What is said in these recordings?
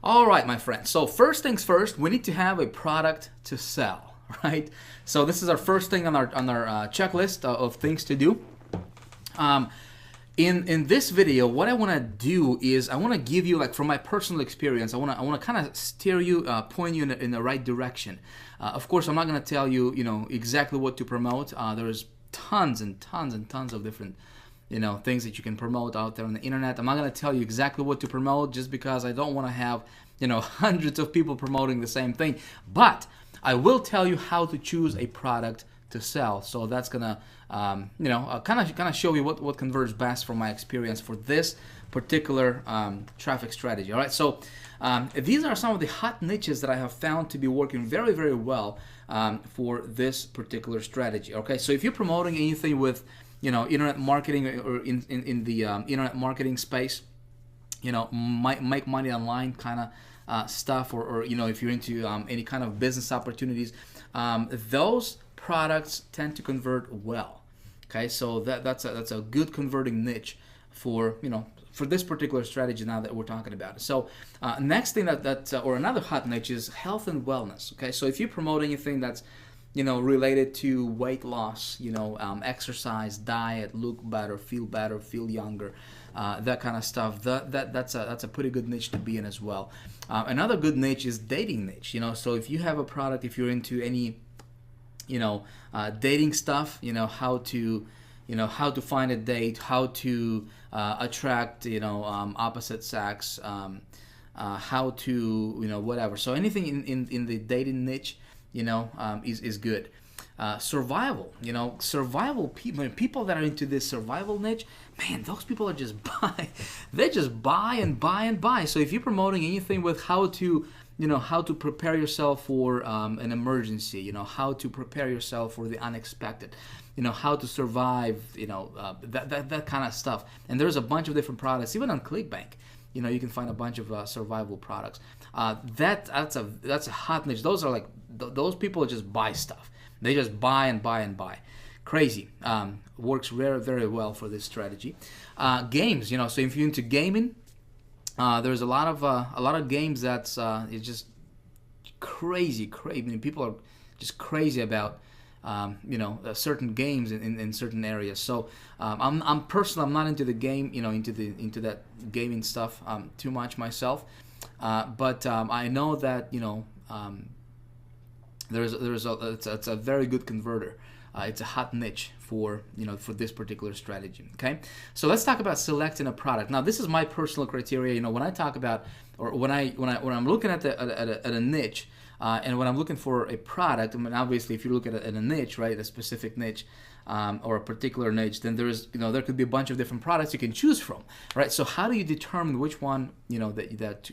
All right, my friends. So first things first, we need to have a product to sell, right? So this is our first thing on our checklist of things to do. In this video, what I want to do is I want to give you, like, from my personal experience, I want to kind of steer you, point you in the right direction. Of course, I'm not going to tell you, exactly what to promote. There's tons and tons and tons of different, things that you can promote out there on the internet. I'm not going to tell you exactly what to promote just because I don't want to have, hundreds of people promoting the same thing. But I will tell you how to choose a product to sell. So that's gonna, kind of show you what converts best from my experience for this particular traffic strategy. All right. So these are some of the hot niches that I have found to be working very, very well for this particular strategy. Okay. So if you're promoting anything with, internet marketing or in the internet marketing space, make money online kind of stuff, or if you're into any kind of business opportunities, those products tend to convert well. Okay, so that's a good converting niche for for this particular strategy now that we're talking about. So next thing or another hot niche is health and wellness. Okay, so if you promote anything that's related to weight loss, exercise, diet, look better, feel younger, that kind of stuff. That's a pretty good niche to be in as well. Another good niche is dating niche. So if you have a product, if you're into any dating stuff, how to find a date, how to attract opposite sex, how to whatever. So anything in the dating niche, is good. Survival, survival people that are into this survival niche, man, those people are just they just buy and buy and buy. So if you're promoting anything with how to prepare yourself for an emergency, how to prepare yourself for the unexpected, how to survive, that kind of stuff. And there's a bunch of different products, even on ClickBank. You can find a bunch of survival products. That's a hot niche. Those are like those people just buy stuff. They just buy and buy and buy. Crazy. Works very, very well for this strategy. Games. So if you're into gaming, there's a lot of games that's it's just crazy. People are just crazy about certain games in certain areas. So I'm personally, I'm not into the game, into that gaming stuff too much myself. But I know that it's a very good converter. It's a hot niche for this particular strategy. Okay, so let's talk about selecting a product. Now, this is my personal criteria. When I talk about, or when I'm looking at a niche, and when I'm looking for a product, I mean, obviously, if you look at a niche, right, a specific niche, or a particular niche, then there could be a bunch of different products you can choose from, right? So how do you determine which one that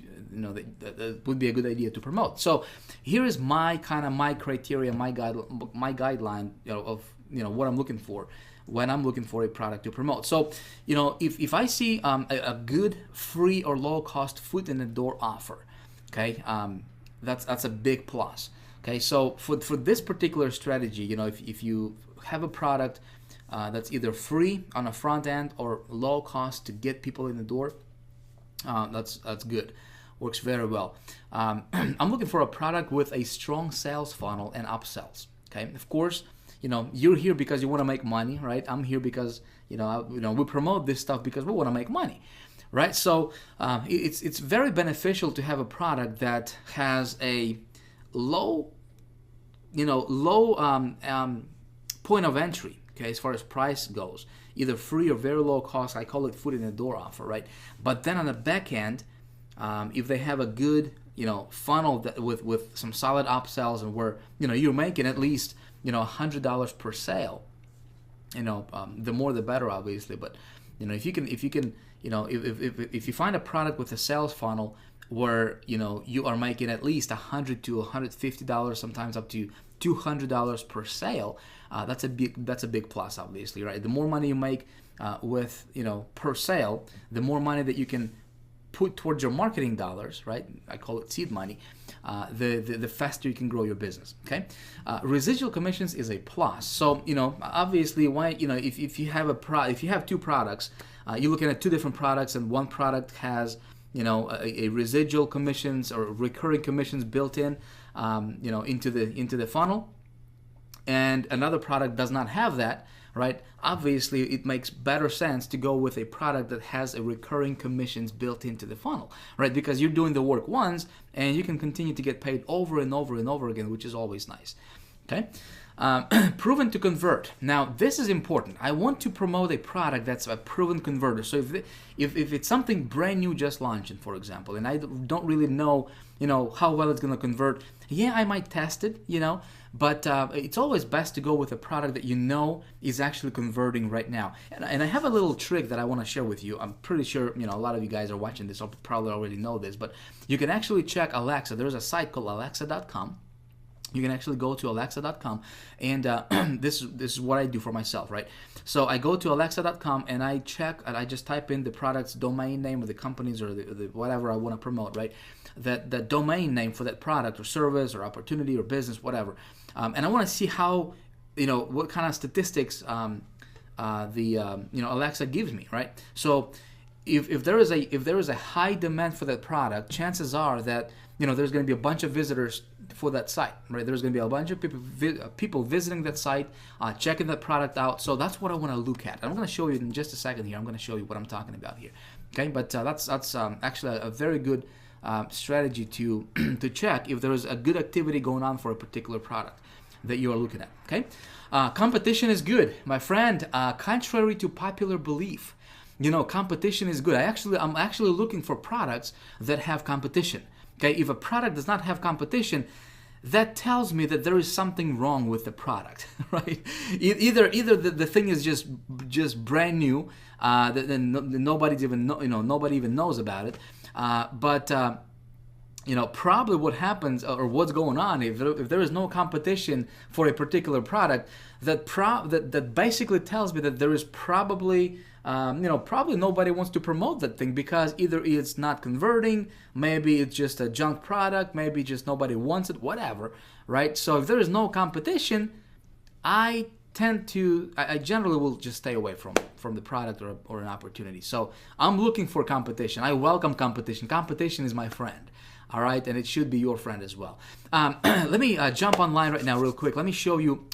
would be a good idea to promote? So here is my criteria, my guideline of what I'm looking for when I'm looking for a product to promote. So if I see a good free or low cost foot in the door offer, okay, that's a big plus. Okay, so for this particular strategy, if you have a product that's either free on a front end or low cost to get people in the door, that's good. Works very well. I'm looking for a product with a strong sales funnel and upsells. Okay, of course, you're here because you want to make money, right? I'm here because we promote this stuff because we want to make money, right? So it's very beneficial to have a product that has a low point of entry, okay, as far as price goes, either free or very low cost. I call it foot in the door offer, right? But then on the back end, if they have a good funnel with some solid upsells, and where you're making at least $100 per sale, the more the better, obviously. But if you find a product with a sales funnel where you are making at least $100 to $150, sometimes up to $200 per sale, that's a big plus, obviously, right? The more money you make with per sale, the more money that you can put towards your marketing dollars, right? I call it seed money. The faster you can grow your business. Okay, residual commissions is a plus. So obviously, why if you have two products, you're looking at two different products, and one product has a residual commissions or recurring commissions built in, into the funnel, and another product does not have that, right? Obviously, it makes better sense to go with a product that has a recurring commissions built into the funnel, right? Because you're doing the work once, and you can continue to get paid over and over and over again, which is always nice. Okay. Proven to convert. Now, this is important. I want to promote a product that's a proven converter. So if it's something brand new, just launching, for example, and I don't really know, how well it's going to convert, yeah, I might test it, but it's always best to go with a product that is actually converting right now. And I have a little trick that I want to share with you. I'm pretty sure, a lot of you guys are watching this, or probably already know this, but you can actually check Alexa. There's a site called alexa.com. You can actually go to alexa.com, and this is what I do for myself, right? So I go to alexa.com and I check, and I just type in the product's domain name of the companies or the whatever I want to promote, right? That domain name for that product or service or opportunity or business, whatever. And I want to see how, what kind of statistics Alexa gives me, right? So if there is a high demand for that product, chances are that there's going to be a bunch of visitors for that site, right? There's going to be a bunch of people visiting that site, checking that product out. So that's what I want to look at. I'm going to show you in just a second here. I'm going to show you what I'm talking about here. Okay, but that's actually a very good strategy to check if there is a good activity going on for a particular product that you are looking at. Okay, competition is good, my friend. Contrary to popular belief, competition is good. I'm actually looking for products that have competition. Okay, if a product does not have competition, that tells me that there is something wrong with the product, right? Either the thing is just brand new, then nobody even knows about it. But probably what happens or what's going on if there is no competition for a particular product, that basically tells me that there is probably nobody wants to promote that thing, because either it's not converting, maybe it's just a junk product, maybe just nobody wants it, whatever, right? So if there is no competition, I generally will just stay away from the product or an opportunity. So I'm looking for competition. I welcome competition. Competition is my friend. All right, and it should be your friend as well. Let me jump online right now real quick. Let me show you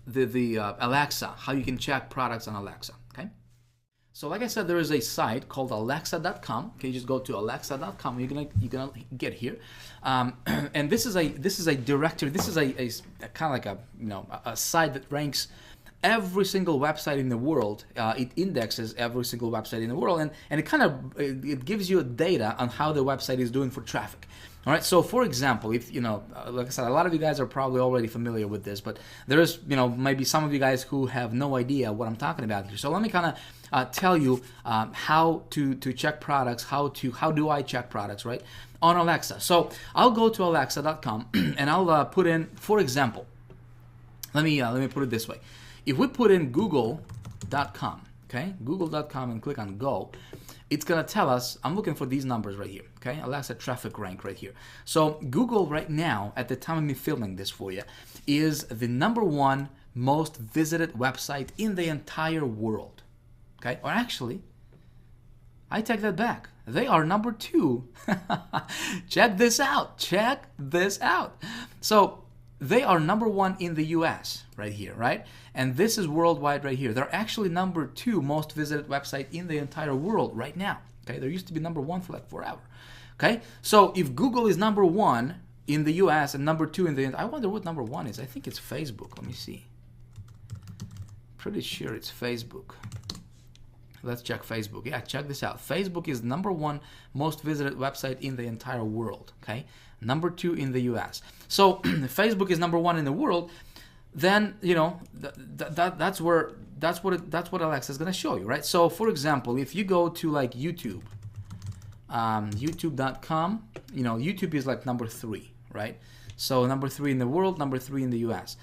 the Alexa, how you can check products on Alexa. Okay, so like I said, there is a site called alexa.com. Okay, you just go to alexa.com. You're gonna get here, and this is a directory. This is a kind of like a site that ranks every single website in the world. It indexes every single website in the world, and it gives you data on how the website is doing for traffic. All right, so for example, if like I said, a lot of you guys are probably already familiar with this, but there is maybe some of you guys who have no idea what I'm talking about here. So let me kind of tell you how to check products, how do I check products, right, on Alexa. So I'll go to alexa.com and I'll put in, for example, let me put it this way. If we put in google.com, okay, google.com, and click on go, it's going to tell us, I'm looking for these numbers right here, okay, Alexa traffic rank right here. So Google right now, at the time of me filming this for you, is the #1 most visited website in the entire world, okay, or actually, I take that back. They are #2. Check this out. So they are #1 in the US right here, right? And this is worldwide right here. They're actually #2 most visited website in the entire world right now. Okay, there used to be #1 for like forever. Okay, so if Google is #1 in the US and #2 in the, I wonder what #1 is. I think it's Facebook. Let me see. Pretty sure it's Facebook. Let's check Facebook. Yeah, check this out. Facebook is #1 most visited website in the entire world. Okay, #2 in the US. So if Facebook is #1 in the world, then that's what Alexa is going to show you, right? So for example, if you go to like YouTube, youtube.com, YouTube is like #3, right? So #3 in the world, #3 in the US.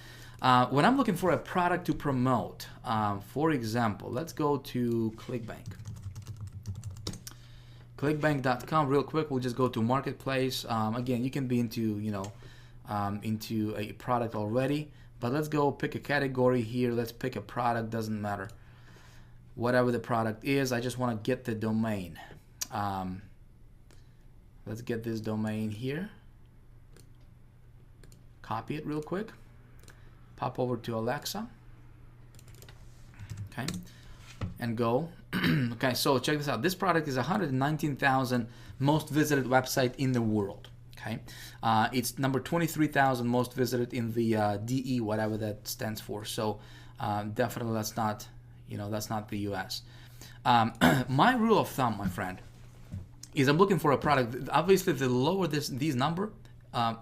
When I'm looking for a product to promote, for example, let's go to ClickBank. Clickbank.com real quick. We'll just go to marketplace. Again, you can be into into a product already, but let's go pick a category here. Let's pick a product. Doesn't matter, whatever the product is. I just want to get the domain. Let's get this domain here. Copy it real quick. Pop over to Alexa. Okay. And go. Okay, so check this out. This product is 119,000 most visited website in the world. Okay, it's number 23,000 most visited in the DE, whatever that stands for. So definitely that's not, that's not the US. My rule of thumb, my friend, is I'm looking for a product. Obviously, the lower this number,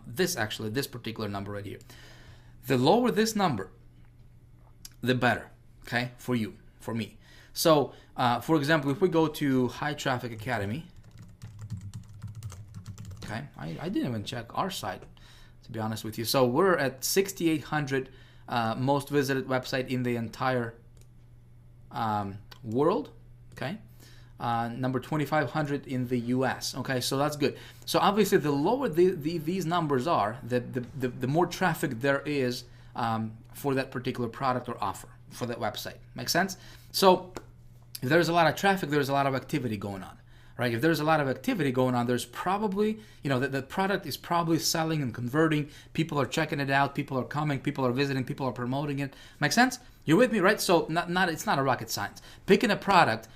this particular number right here, the lower this number, the better. Okay, for you, for me. So, for example, if we go to High Traffic Academy, okay, I didn't even check our site, to be honest with you. So we're at 6,800 most visited website in the entire world, okay? Number 2,500 in the US, okay? So that's good. So obviously, the lower these numbers are, the more traffic there is for that particular product or offer for that website. Make sense? So if there's a lot of traffic, there's a lot of activity going on, right? If there's a lot of activity going on, there's probably, the product is probably selling and converting. People are checking it out. People are coming. People are visiting. People are promoting it. Make sense? You're with me, right? So it's not a rocket science. Picking a product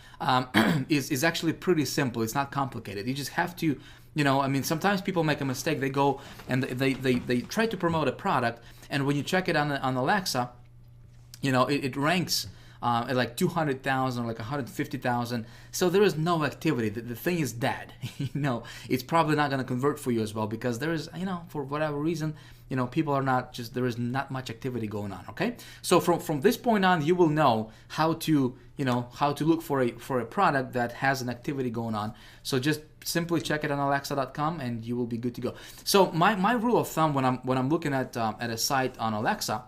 is actually pretty simple. It's not complicated. You just have to, sometimes people make a mistake. They go and they try to promote a product, and when you check it on Alexa, it ranks at like 200,000 or like 150,000. So there is no activity. The thing is dead. It's probably not going to convert for you as well, because there is, for whatever reason, people are not there is not much activity going on. Okay. So from this point on, you will know how to, how to look for a product that has an activity going on. So just simply check it on alexa.com and you will be good to go. So my rule of thumb when I'm looking at a site on Alexa,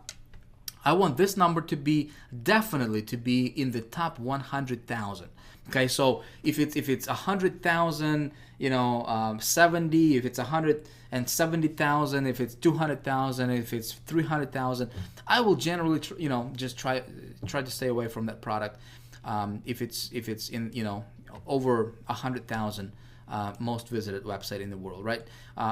I want this number to be definitely in the top 100,000. Okay, so if it's 100,000, 70, if it's 170,000, if it's 200,000, if it's 300,000, I will generally just try to stay away from that product. If it's in over 100,000. Most visited website in the world, right?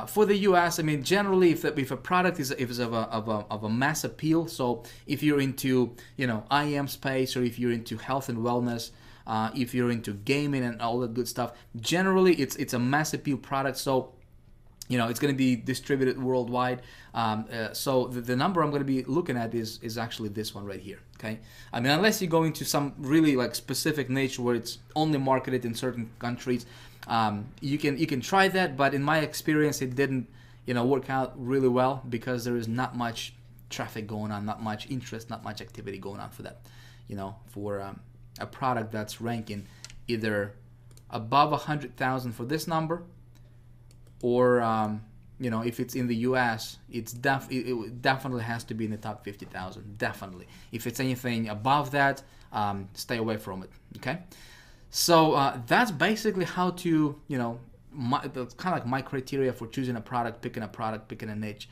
For the U.S., generally, if a product is of a mass appeal, so if you're into IM space, or if you're into health and wellness, if you're into gaming and all that good stuff, generally it's a mass appeal product. So it's going to be distributed worldwide. So the number I'm going to be looking at is actually this one right here. Okay, unless you go into some really like specific niche where it's only marketed in certain countries. You can try that, but in my experience, it didn't work out really well, because there is not much traffic going on, not much interest, not much activity going on for that. For a product that's ranking either above 100,000 for this number, or if it's in the US, it definitely has to be in the top 50,000. Definitely. If it's anything above that, stay away from it. Okay. So that's basically how to, that's kind of like my criteria for choosing a product, picking a niche.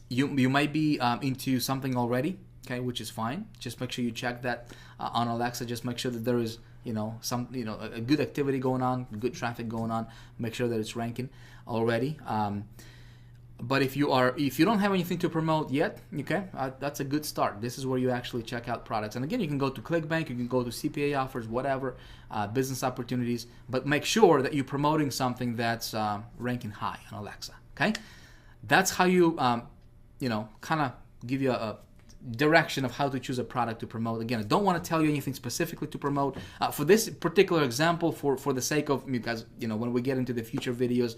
You might be into something already, okay, which is fine. Just make sure you check that on Alexa. Just make sure that there is, a good activity going on, good traffic going on. Make sure that it's ranking already. But if you don't have anything to promote yet, okay, that's a good start. This is where you actually check out products. And again, you can go to ClickBank, you can go to CPA offers, whatever, business opportunities. But make sure that you're promoting something that's ranking high on Alexa. Okay, that's how you kind of give you a direction of how to choose a product to promote. Again, I don't want to tell you anything specifically to promote for this particular example, for the sake of, because when we get into the future videos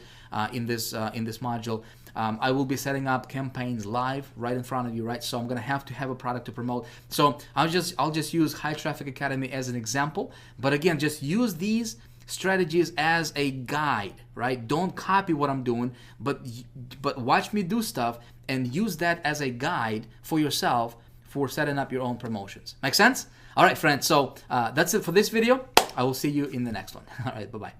in this module, I will be setting up campaigns live right in front of you, right? So I'm gonna have to have a product to promote. So I'll just use High Traffic Academy as an example, but again, just use these strategies as a guide, right? Don't copy what I'm doing, but watch me do stuff and use that as a guide for yourself for setting up your own promotions. Make sense? All right, friends. So that's it for this video. I will see you in the next one. All right, bye-bye.